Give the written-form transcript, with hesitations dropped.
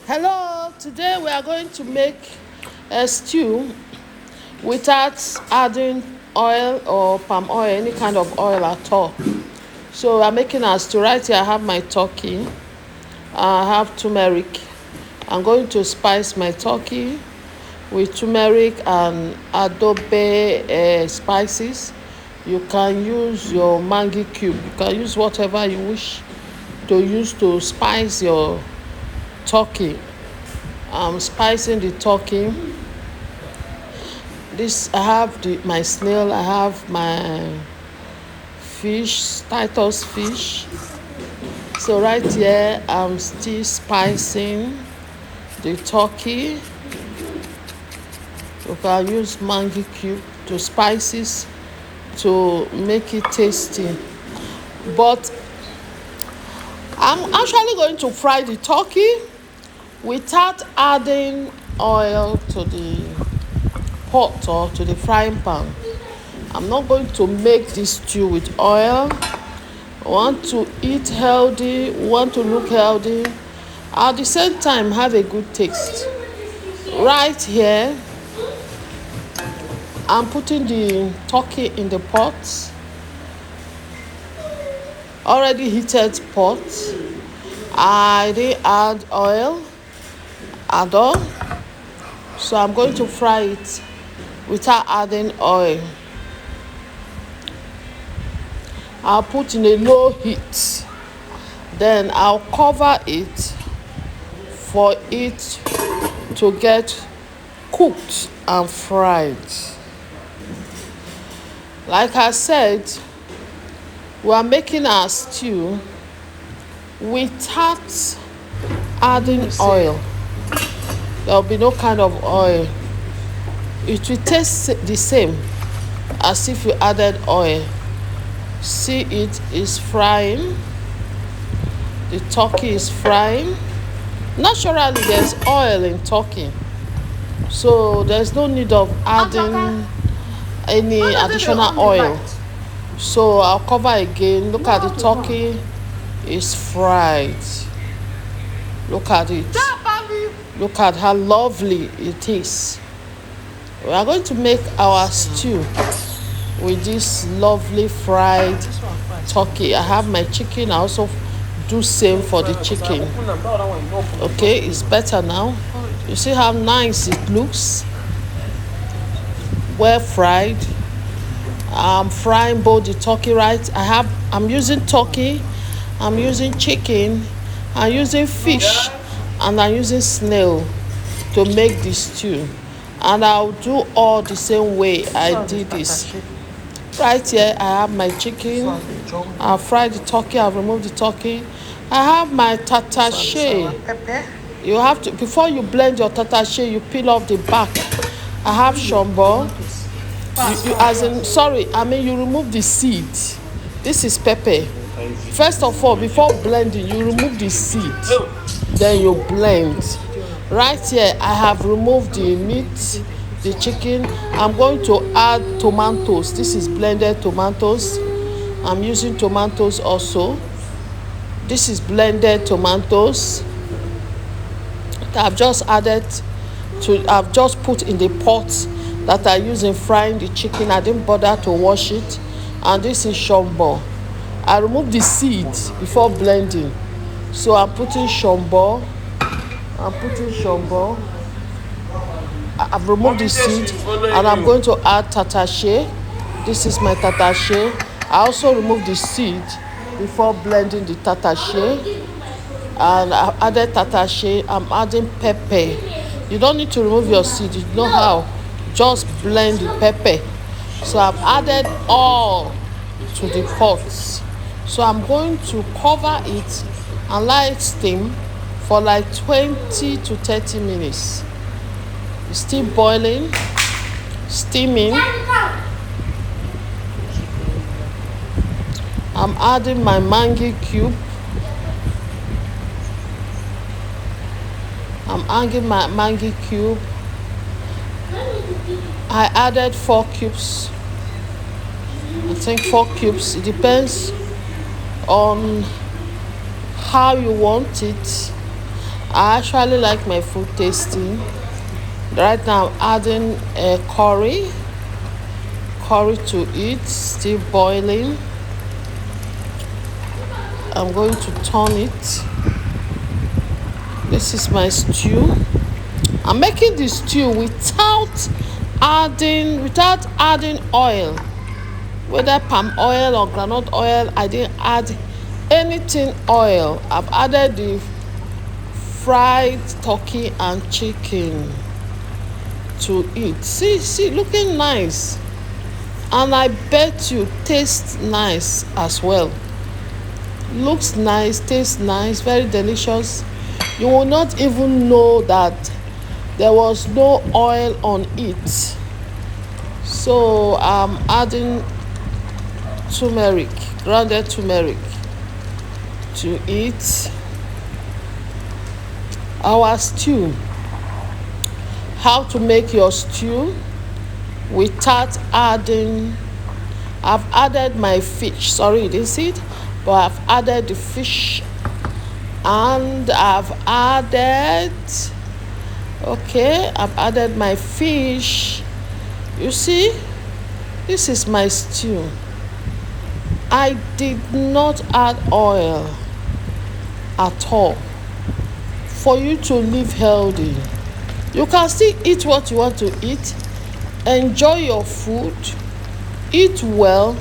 Hello, today we are going to make a stew without adding oil or palm oil, any kind of oil at all. So we are making our stew. Right here I have my turkey, I have turmeric. I'm going to spice my turkey with turmeric and adobe spices. You can use your Maggi cube, you can use whatever you wish to use to spice your turkey. I'm spicing the turkey. This I have my snail, I have my fish, Titus fish. So right here I'm still spicing the turkey. You can use Maggi cube to spices to make it tasty. But I'm actually going to fry the turkey without adding oil to the pot or to the frying pan. I'm not going to make this stew with oil. I want to eat healthy, want to look healthy, at the same time have a good taste. Right here, I'm putting the turkey in the pot, already heated pot. I didn't add oil at all, so I'm going to fry it without adding oil. I'll put in a low heat, then I'll cover it for it to get cooked and fried. Like I said, we are making our stew without adding oil. There will be no kind of oil. It will taste the same as if you added oil. See, it is frying. The turkey is frying. Naturally, there's oil in turkey, so there's no need of adding any additional oil. So I'll cover again. Look at the turkey is fried. Look at it. Look at how lovely it is. We are going to make our stew with this lovely fried turkey. I have my chicken. I also do same for the chicken. Okay, it's better now. You see how nice it looks? Well fried. I'm frying both the turkey, right? I'm using turkey, I'm using chicken, I'm using fish, and I'm using snail to make this stew. And I'll do all the same way I did this. Right here I have my chicken. I've fried the turkey, I've removed the turkey. I have my tatashe. You have to, before you blend your tatashe, you peel off the back. I have shombo. You remove the seed. This is pepper. First of all, before blending, you remove the seed, then you blend. Right here I have removed the meat, the chicken. I'm going to add tomatoes. This is blended tomatoes. I'm using tomatoes also. This is blended tomatoes. I've just put in the pot that I use in frying the chicken. I didn't bother to wash it. And this is shombo. I removed the seeds before blending. So I'm putting shombo. I've removed the seed and I'm going to add tatashe. This is my tatashe. I also removed the seed before blending the tatashe. And I added tatashe. I'm adding pepper. You don't need to remove your seed. You know how. Just blend the pepper. So I've added all to the pot. So I'm going to cover it and let it steam for like 20 to 30 minutes. It's still boiling, steaming. I'm adding my Maggi cube. I'm adding my Maggi cube. I added 4 cubes. I think 4 cubes. It depends on how you want it. I actually like my food tasty. Right now I'm adding a curry to it, still boiling. I'm going to turn it. This is my stew. I'm making the stew without adding oil, whether palm oil or groundnut oil. I didn't add anything oil. I've added the fried turkey and chicken to it. See, looking nice, and I bet you tastes nice as well. Looks nice, tastes nice, very delicious. You will not even know that there was no oil on it. So I'm adding turmeric, grounded turmeric to it. Our stew. How to make your stew without adding. I've added my fish. Sorry, you didn't see it, but I've added the fish, and I've added my fish. You see, this is my stew. I did not add oil at all for you to live healthy. You can still eat what you want to eat, enjoy your food, eat well,